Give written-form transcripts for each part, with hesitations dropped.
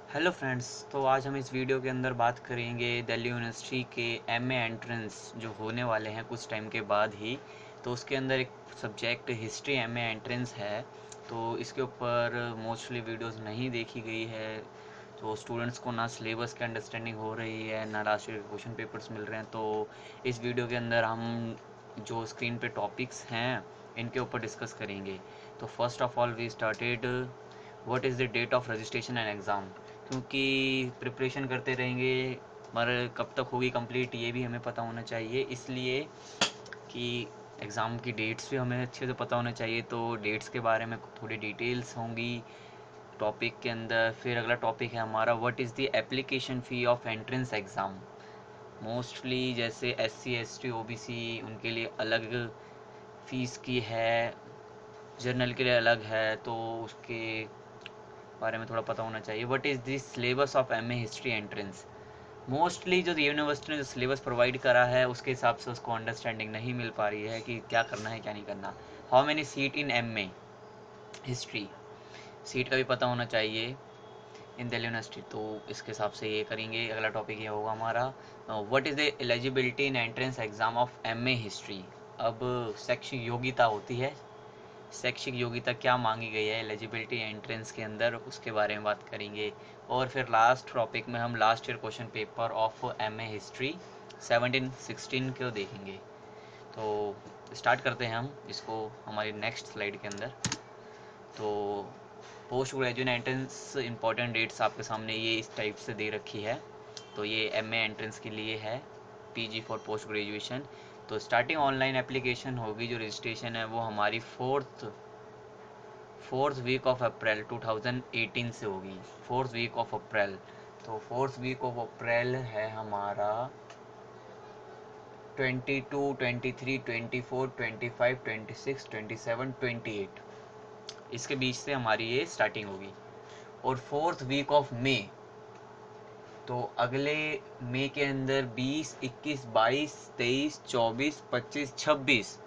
Hello friends. तो आज हम इस वीडियो के अंदर बात करेंगे दिल्ली यूनिवर्सिटी के एमए एंट्रेंस जो होने वाले हैं कुछ टाइम के बाद ही। तो उसके अंदर एक सब्जेक्ट हिस्ट्री एमए एंट्रेंस है। तो इसके ऊपर मोस्टली वीडियोस नहीं देखी गई है, तो स्टूडेंट्स को ना सिलेबस की अंडरस्टैंडिंग हो रही है ना लास्ट ईयर के क्वेश्चन पेपर्स मिल रहे हैं। तो इस वीडियो के अंदर हम जो स्क्रीन पे टॉपिक्स हैं इनके ऊपर डिस्कस करेंगे। तो first of all we started what is the date of registration and exam, क्योंकि प्रिपरेशन करते रहेंगे मगर कब तक होगी कंप्लीट ये भी हमें पता होना चाहिए, इसलिए कि एग्ज़ाम की डेट्स भी हमें अच्छे से पता होना चाहिए। तो डेट्स के बारे में थोड़ी डिटेल्स होंगी टॉपिक के अंदर। फिर अगला टॉपिक है हमारा what is the application fee of entrance exam. Mostly जैसे SC ST OBC उनके लिए अलग फ़ीस की है, जर्नल के लिए अलग है, तो उसके बारे में थोड़ा पता होना चाहिए। What is this syllabus of MA history entrance. Mostly जो यूनिवर्सिटी ने जो सिलेबस प्रोवाइड करा है उसके हिसाब से उसको अंडरस्टैंडिंग नहीं मिल पा रही है कि क्या करना है क्या नहीं करना। How many seat in MA history, seat का भी पता होना चाहिए इन दिल्ली यूनिवर्सिटी। तो इसके हिसाब से ये करेंगे। अगला टॉपिक ये होगा हमारा what is the eligibility in entrance exam of MA history. अब शैक्षिक योग्यता होती है, शैक्षिक योग्यता क्या मांगी गई है एलिजिबिलिटी एंट्रेंस के अंदर, उसके बारे में बात करेंगे। और फिर लास्ट टॉपिक में हम last year question paper of MA history 17-16 को देखेंगे। तो स्टार्ट करते हैं हम इसको हमारी नेक्स्ट स्लाइड के अंदर। तो post graduate entrance important dates आपके सामने ये इस टाइप से दे रखी है। तो ये MA एंट्रेंस के लिए है, PG फॉर पोस्ट ग्रेजुएशन। तो स्टार्टिंग ऑनलाइन एप्लीकेशन होगी, जो रजिस्ट्रेशन है वो हमारी फोर्थ वीक ऑफ अप्रैल 2018 से होगी। फोर्थ वीक ऑफ अप्रैल, तो फोर्थ वीक ऑफ अप्रैल है हमारा 22, 23, 24, 25, 26, 27, 28, इसके बीच से हमारी ये स्टार्टिंग होगी। और फोर्थ वीक ऑफ मई, तो अगले मई के अंदर 20, 21, 22, 23, 24, 25, 26,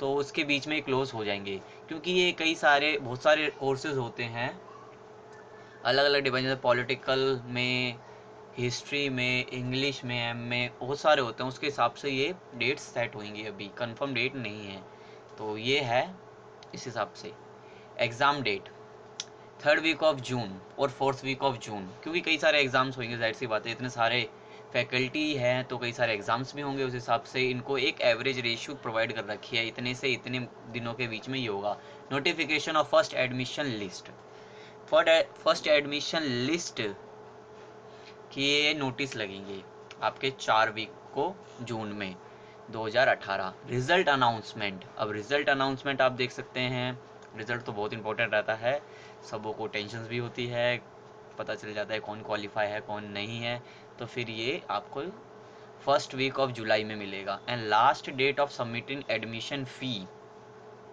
तो उसके बीच में क्लोज हो जाएंगे। क्योंकि ये बहुत सारे कोर्सेज होते हैं अलग अलग डिपार्टमेंट, जैसे पॉलिटिकल में, हिस्ट्री में, इंग्लिश में, में बहुत सारे होते हैं, उसके हिसाब से ये डेट्स सेट होंगी, अभी कंफर्म डेट नहीं है। तो ये है इस हिसाब से। Exam date third week of June और फोर्थ वीक ऑफ जून, क्योंकि कई सारे एग्ज़ाम्स होंगे, जाहिर सी बात है, इतने सारे फैकल्टी हैं तो कई सारे एग्ज़ाम्स भी होंगे। उस हिसाब से इनको एक एवरेज रेशियो प्रोवाइड कर रखी है, इतने से इतने दिनों के बीच में ये होगा। Notification of first admission list, first admission list कि ये नोटिस लगेंगे आपके 4 वीक को जून में 2018। रिजल्ट अनाउंसमेंट, अब रिजल्ट अनाउंसमेंट आप देख सकते हैं, रिजल्ट तो बहुत इंपॉर्टेंट रहता है, सबों को टेंशन भी होती है, पता चल जाता है कौन क्वालिफाई है कौन नहीं है। तो फिर ये आपको फर्स्ट वीक ऑफ जुलाई में मिलेगा। And last date of submitting admission fee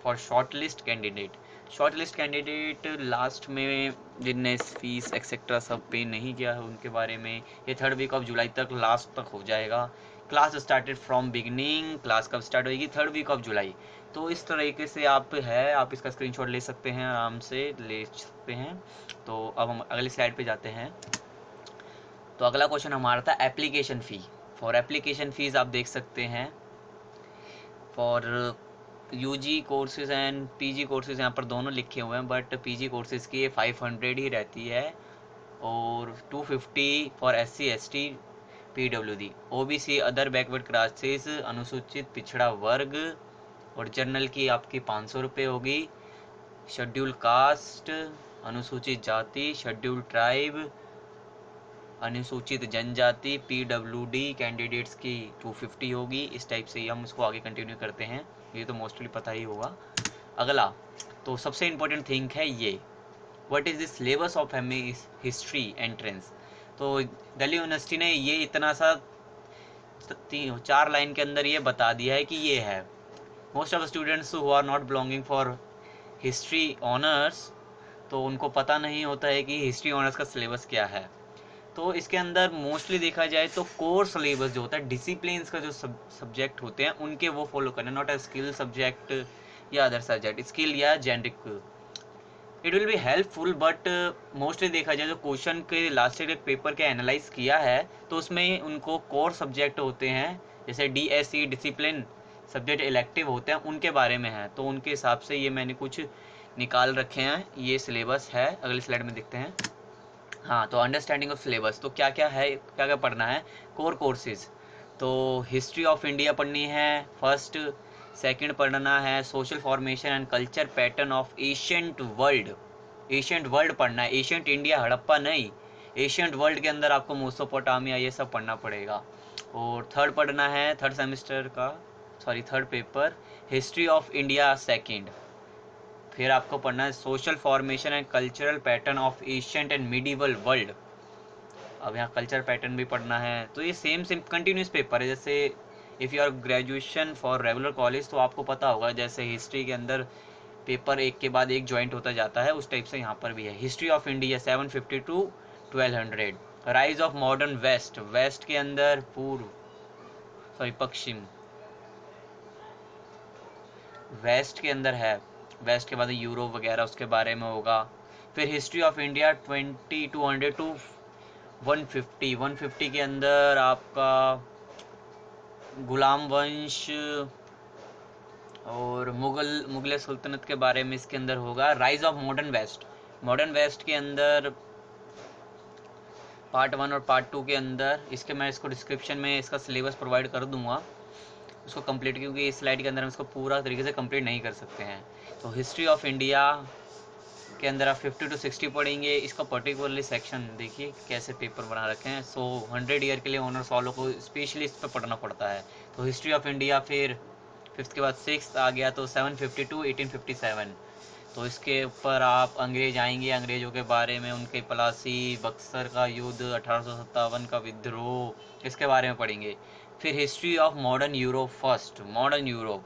for shortlist candidate, shortlist candidate last में जिनने फीस एक्सेट्रा सब पे नहीं किया है उनके बारे में ये थर्ड वीक ऑफ जुलाई तक लास्ट तक हो जाएगा। Class started from beginning, class कब स्टार्ट होगी, थर्ड वीक ऑफ जुलाई। तो इस तरीके से आप इसका स्क्रीनशॉट ले सकते हैं, आराम से ले सकते हैं। तो अब हम अगली स्लाइड पे जाते हैं। तो अगला क्वेश्चन हमारा था application fee. For application fees आप देख सकते हैं for UG courses and PG courses, यहाँ पर दोनों लिखे हुए हैं, बट पीजी कोर्सेज की ये 500 ही रहती है और 250 for SC ST PWD OBC other backward classes अनुसूचित पिछड़ा वर्ग, और जर्नल की आपकी 500 रुपये होगी। शेड्यूल कास्ट, अनुसूचित जाति, शेड्यूल ट्राइब, अनुसूचित जनजाति PWD कैंडिडेट्स की 250 होगी। इस टाइप से हम इसको आगे कंटिन्यू करते हैं, ये तो मोस्टली पता ही होगा। अगला तो सबसे इम्पोर्टेंट थिंग है ये, what is the syllabus of MA history entrance. तो दिल्ली यूनिवर्सिटी ने ये इतना सा 4 लाइन के अंदर ये बता दिया है कि ये है। Most of students who are not belonging for history honours, तो उनको पता नहीं होता है कि हिस्ट्री ऑनर्स का सिलेबस क्या है। तो इसके अंदर मोस्टली देखा जाए तो कोर सिलेबस जो होता है, डिसिप्लिन्स का जो सब्जेक्ट होते हैं उनके वो फॉलो करना, नॉट अ स्किल सब्जेक्ट या अदर सब्जेक्ट, स्किल या generic it will be helpful, but mostly देखा जाए जो क्वेश्चन के लास्ट ईयर पेपर के एनालाइज किया है तो उसमें उनको कोर सब्जेक्ट होते हैं, जैसे DSE डिसिप्लिन सब्जेक्ट इलेक्टिव होते हैं, उनके बारे में है। तो उनके हिसाब से ये मैंने कुछ निकाल रखे हैं, ये सिलेबस है, अगली स्लाइड में देखते हैं। हाँ, तो अंडरस्टैंडिंग ऑफ सिलेबस, तो क्या क्या है, क्या क्या पढ़ना है। कोर कोर्सेज, तो हिस्ट्री ऑफ इंडिया पढ़नी है फर्स्ट, सेकंड पढ़ना है social formation and culture pattern of ancient world. Ancient world पढ़ना है, एशियंट इंडिया हड़प्पा नहीं, एशियंट वर्ल्ड के अंदर आपको मेसोपोटामिया ये सब पढ़ना पड़ेगा। और थर्ड पढ़ना है, थर्ड सेमेस्टर का, sorry third paper, history of India second. फिर आपको पढ़ना है social formation and cultural pattern of ancient and medieval world. अब यहाँ कल्चर पैटर्न भी पढ़ना है। तो ये सेम सेम कंटिन्यूस पेपर है, जैसे if you are graduation for regular college तो आपको पता होगा जैसे हिस्ट्री के अंदर पेपर एक के बाद एक ज्वाइंट होता जाता है, उस टाइप से यहाँ पर भी है। History of India 750 to 1200। Rise of modern west, west के अंदर पूर्व, सॉरी पश्चिम, वेस्ट के अंदर है, वेस्ट के बाद यूरोप वगैरह उसके बारे में होगा। फिर हिस्ट्री ऑफ इंडिया 2200 टू 150, 150 के अंदर आपका गुलाम वंश और मुगल सुल्तनत के बारे में इसके अंदर होगा। Rise of modern west, modern west के अंदर पार्ट 1 और पार्ट 2 के अंदर, इसके मैं इसको डिस्क्रिप्शन में इसका सिलेबस प्रोवाइड कर दूंगा उसको कंप्लीट, क्योंकि इस स्लाइड के अंदर हम इसको पूरा तरीके से कंप्लीट नहीं कर सकते हैं। तो हिस्ट्री ऑफ इंडिया के अंदर आप 50 टू 60 पढ़ेंगे। इसका पर्टिकुलरली सेक्शन देखिए कैसे पेपर बना रखे हैं। 100 ईयर के लिए ऑनर्स वालों को स्पेशली इस पर पढ़ना पड़ता है। तो हिस्ट्री ऑफ इंडिया, फिर फिफ्थ के बाद सिक्स आ गया तो 750 टू 1857। तो इसके ऊपर आप अंग्रेज आएंगे, अंग्रेजों के बारे में, उनके प्लासी, बक्सर का युद्ध, 1857 का विद्रोह, इसके बारे में पढ़ेंगे। फिर history of modern Europe first, modern Europe,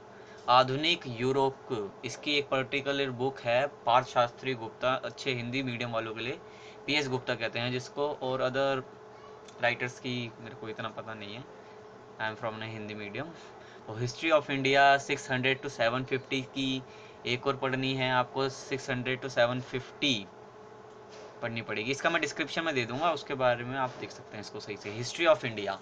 आधुनिक यूरोप, इसकी एक पर्टिकुलर बुक है पार्थ शास्त्री गुप्ता, अच्छे हिंदी मीडियम वालों के लिए PS गुप्ता कहते हैं जिसको, और अदर राइटर्स की मेरे को इतना पता नहीं है, I am from Hindi medium. तो हिस्ट्री ऑफ इंडिया 600 टू 750 की एक और पढ़नी है आपको, 600 टू 750 पढ़नी पड़ेगी। इसका मैं डिस्क्रिप्शन में दे दूंगा, उसके बारे में आप देख सकते हैं इसको सही से। हिस्ट्री ऑफ इंडिया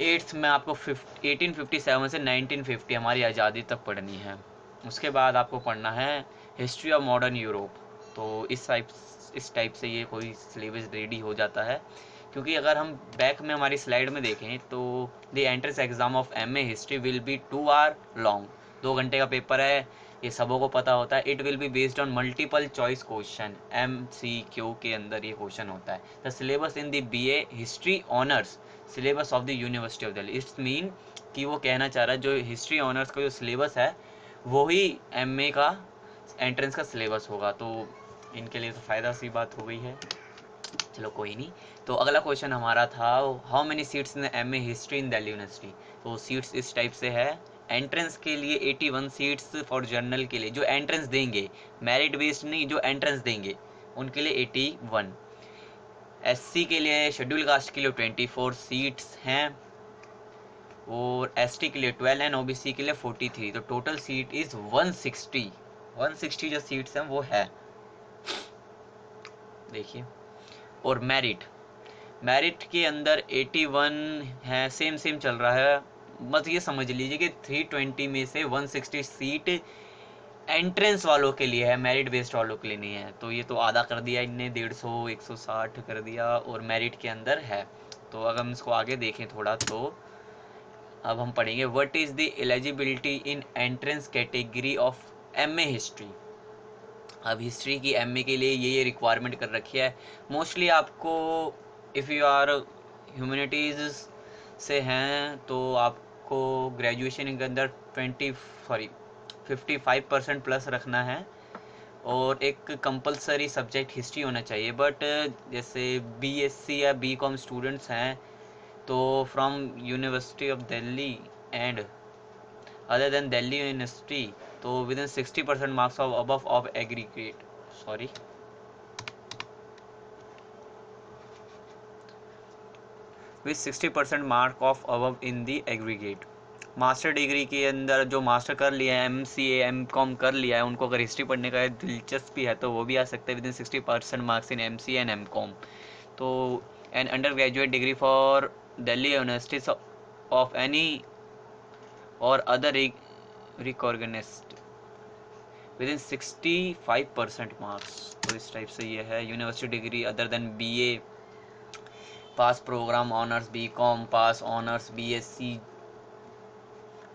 एट्थ में आपको 1857 से 1950 हमारी आज़ादी तक पढ़नी है। उसके बाद आपको पढ़ना है हिस्ट्री ऑफ मॉडर्न यूरोप। तो इस टाइप से ये कोई सिलेबस रेडी हो जाता है, क्योंकि अगर हम बैक में हमारी स्लाइड में देखें तो the entrance exam of MA history will be 2 hour long, 2 घंटे का पेपर है, ये सबों को पता होता है। It will be based on multiple choice question, MCQ के अंदर ये क्वेश्चन होता है। The syllabus in the BA history honours syllabus of the university of Delhi, it's mean कि वो कहना चाह रहा है जो हिस्ट्री ऑनर्स का जो सिलेबस है वो ही MA का एंट्रेंस का सिलेबस होगा। तो इनके लिए तो फ़ायदा सी बात हो गई है, चलो कोई नहीं। तो अगला क्वेश्चन हमारा था how many seats in MA history in Delhi university. तो सीट्स इस टाइप से है, एंट्रेंस के लिए 81 सीट्स, फॉर जर्नल के लिए जो एंट्रेंस देंगे, मेरिट बेस्ड नहीं, जो एंट्रेंस देंगे उनके लिए 81, SC के लिए, शेड्यूल कास्ट के लिए 24 सीट्स हैं, और ST के लिए 12 एंड OBC के लिए 43। तो टोटल सीट इज 160 जो सीट्स हैं वो है, देखिए। और मेरिट के अंदर 81 है, सेम चल रहा है। बस ये समझ लीजिए कि 320 में से 160 सीट एंट्रेंस वालों के लिए है, मेरिट बेस्ड वालों के लिए नहीं है। तो ये तो आधा कर दिया इनने, 150 160 कर दिया, और मेरिट के अंदर है। तो अगर हम इसको आगे देखें थोड़ा, तो अब हम पढ़ेंगे what is the eligibility in entrance category of MA history. अब हिस्ट्री की MA के लिए ये रिक्वायरमेंट कर रखी है मोस्टली आपको। इफ़ यू आर ह्यूमैनिटीज़ से हैं तो आपको ग्रेजुएशन के अंदर 55% प्लस रखना है, और एक कंपलसरी सब्जेक्ट हिस्ट्री होना चाहिए। बट जैसे BSc या BCom स्टूडेंट्स हैं तो from university of Delhi and other than Delhi University, तो within 60% marks of above of aggregate, sorry, with 60% mark of above in the aggregate, master degree के अंदर जो मास्टर कर लिया है, MCA MCOM कर लिया है, उनको अगर हिस्ट्री पढ़ने का दिलचस्पी है तो वो भी आ सकते हैं within 60% marks in MCA and MCOM। तो an undergraduate degree for Delhi university of any और other recognized within 65% marks. तो इस टाइप से ये है university degree other than BA pass program honours, BCom pass honours, BSc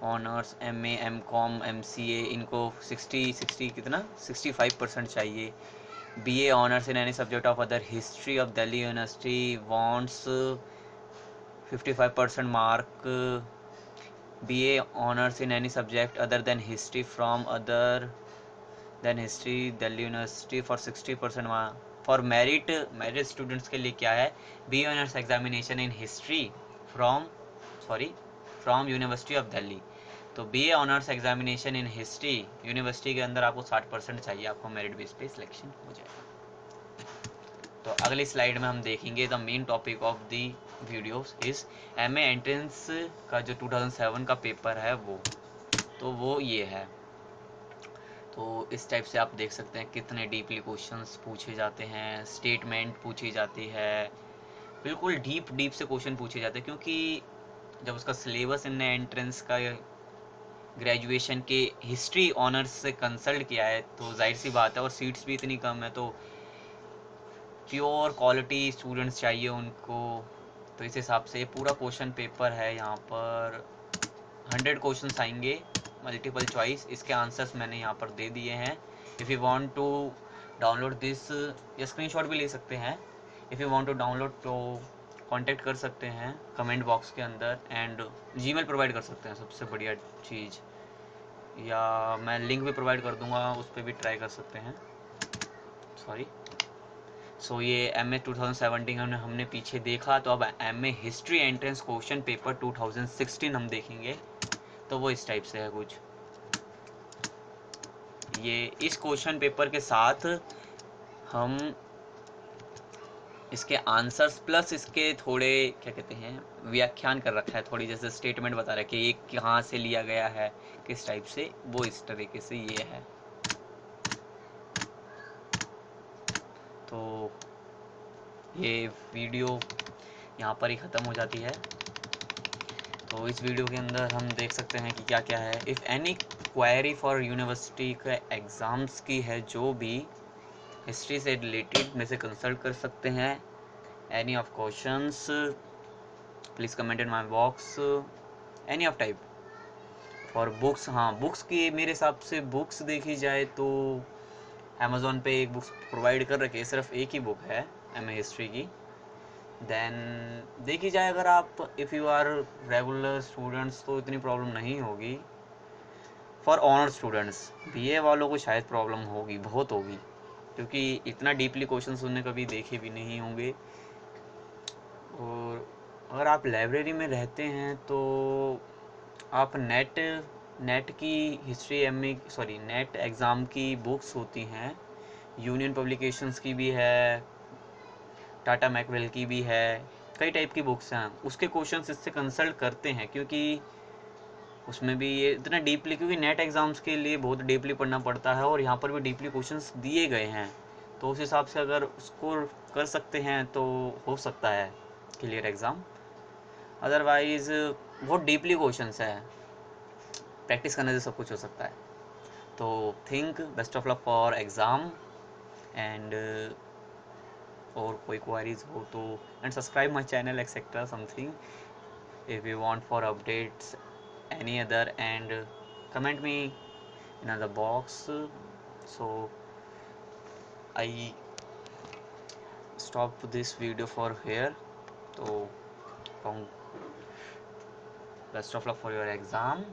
honours, MA MCom MCA, इनको 60 कितना 65% चाहिए। BA honours in any subject of other history of Delhi university wants 55% mark. BA honours in any subject other than history from other than history Delhi university for 60% mark. For merit students के लिए क्या है, BA honours examination in history from university of Delhi. तो BA honours examination in history university के अंदर आपको 60% चाहिए, आपको मेरिट बेस पे सिलेक्शन हो जाएगा। तो अगली स्लाइड में हम देखेंगे the main topic of the videos is MA entrance का जो 2007 का पेपर है वो ये है। तो इस टाइप से आप देख सकते हैं कितने डीपली क्वेश्चंस पूछे जाते हैं, स्टेटमेंट पूछी जाती है, बिल्कुल डीप से क्वेश्चन पूछे जाते हैं। क्योंकि जब उसका सिलेबस इनने एंट्रेंस का ग्रेजुएशन के हिस्ट्री ऑनर्स से कंसल्ट किया है तो जाहिर सी बात है, और सीट्स भी इतनी कम है तो प्योर क्वालिटी स्टूडेंट्स चाहिए उनको। तो इस हिसाब से पूरा क्वेश्चन पेपर है, यहाँ पर 100 क्वेश्चंस आएंगे मल्टीपल चॉइस। इसके आंसर्स मैंने यहाँ पर दे दिए हैं। If you want to download this या स्क्रीनशॉट भी ले सकते हैं। If you want to download तो कांटेक्ट कर सकते हैं कमेंट बॉक्स के अंदर, एंड जीमेल प्रोवाइड कर सकते हैं, सबसे बढ़िया चीज़, या मैं लिंक भी प्रोवाइड कर दूंगा, उस पर भी ट्राई कर सकते हैं। सो ये MA 2017 हमने पीछे देखा, तो अब MA history entrance question paper 2016 हम देखेंगे। तो वो इस टाइप से है कुछ। ये इस क्वेश्चन पेपर के साथ हम इसके आंसर्स प्लस इसके थोड़े क्या कहते हैं व्याख्यान कर रखा है, थोड़ी जैसे स्टेटमेंट बता रहा है कि ये कहाँ से लिया गया है, किस टाइप से, वो इस तरीके से ये है। तो ये वीडियो यहाँ पर ही ख़त्म हो जाती है। तो इस वीडियो के अंदर हम देख सकते हैं कि क्या क्या है। If any query for university के एग्ज़ाम्स की है, जो भी हिस्ट्री से रिलेटेड में से कंसल्ट कर सकते हैं। Any of questions please comment in my box, any of type. For books, हाँ बुक्स की मेरे हिसाब से बुक्स देखी जाए तो अमेज़ॉन पे एक बुक्स प्रोवाइड कर रखी है, सिर्फ एक ही बुक है MA हिस्ट्री की। देन देखी जाए अगर आप if you are regular students तो इतनी प्रॉब्लम नहीं होगी। फॉर ऑनर स्टूडेंट्स BA वालों को शायद प्रॉब्लम होगी, बहुत होगी, क्योंकि इतना डीपली क्वेश्चन उन्होंने कभी देखे भी नहीं होंगे। और अगर आप लाइब्रेरी में रहते हैं तो आप नेट की हिस्ट्री नेट एग्ज़ाम की बुक्स होती हैं, यूनियन पब्लिकेशंस की भी है, टाटा मैकवेल की भी है, कई टाइप की बुक्स हैं, उसके क्वेश्चंस इससे कंसल्ट करते हैं। क्योंकि उसमें भी ये इतना डीपली, क्योंकि नेट एग्ज़ाम्स के लिए बहुत डीपली पढ़ना पड़ता है और यहाँ पर भी डीपली क्वेश्चंस दिए गए हैं। तो उस हिसाब से अगर उसको कर सकते हैं तो हो सकता है क्लियर एग्ज़ाम। अदरवाइज़ बहुत डीपली क्वेश्चंस है, प्रैक्टिस करने से सब कुछ हो सकता है। तो think best of luck for exam, and और कोई क्वारीज हो तो and subscribe my channel etcetera something if you want for updates any other, and comment me in the box. So I stop this video for here. So best of luck for your exam.